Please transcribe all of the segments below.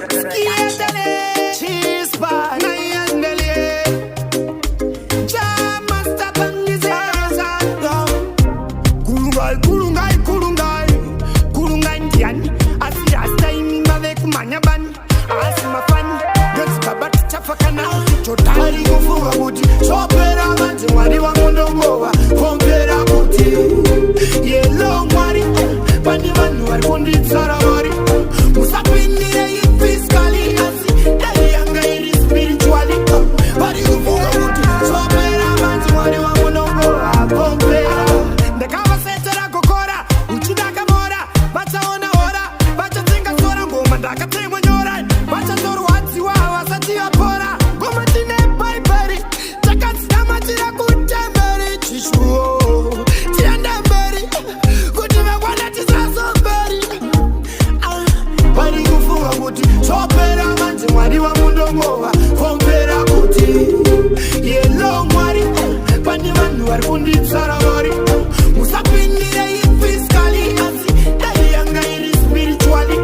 Skietele, chispa, naiandele. Jama stabangizaza. Kulungai, kulungai, kulungai. Kulungai ndiani. Asi asta imima veku manyabani. Asi mafani. Gets babati chafakana. Chotari kufunga kuti. Chopera manzi mwari wa mundongowa. Kompera kuti. Yellow mwari. Bandi vanu vari kunditsara vari. Musapindire fiscally asi. Dai yanga iri spiritually. Vari kufunga kuti. Chopera manzi mwari wa mundongowa. Kompera. Ndakavasetera kokora. Uchidaka mora. Vachaona ora. Vachatsenga sora ngoma ndakatemwa nyora. Vachazorwadziwa vasati vapora. Ngoma tine bhaibheri. Takadzitamatira kutemberi. Chishuwo. Tienda mberi. Kuti vangwana tisazomberi. Vari kufunga kuti. Chopera manzi mwari wa mundongowa. Kompera kuti. Yellow mwari. Pane vanhu vari kunditsara vari. Musapindire fiscally asi. Dai yanga iri spiritually.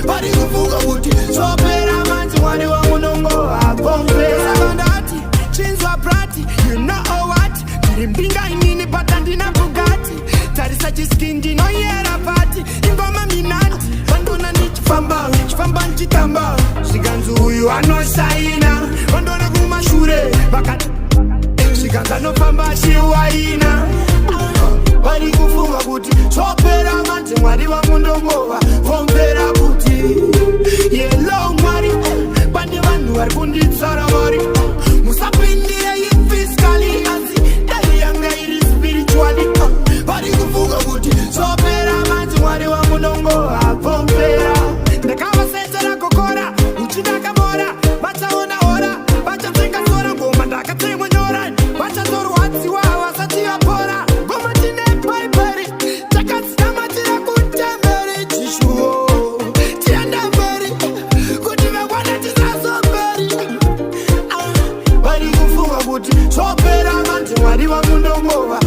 Vari kufunga kuti. Chopera manzi mwari wa mundongowa. Kompera vandati. Chinzwa prati. You know what? Tiri mbinga inini but andina Bugatti. Tarisa chiskindi no yera pati. Ingoma minanti. Vandona nichifamba. Chifamba nchitamba. Shiganzu uyu anosaina. Vandona kumashure. Vakati. Shiganza nofamba shiwaina. Vari kufunga kuti. Chopera manzi mwari wa mundongowa. Kompera kuti. Yellow mwari. Bandi vanhu vari kunditsara vari. Musapindire fiscally asi. Dai yanga iri spiritually. Vari kufunga kuti. Chopera manzi mwari wa mundongowa. Kompera. Ndakavasetera kokora. Uchidaka mora. Vachaona ora. Vachatsenga sora ngoma ndakatemwa nyora. Vachazorwadziwa vasati vapora. Ngoma tine bhaibheri. Takadzitamatira kutemberi. Chishuwo. Tienda mberi. Kuti vangwana tisazomberi. Vari kufunga kuti. Chopera manzi mwari wa mundongowa.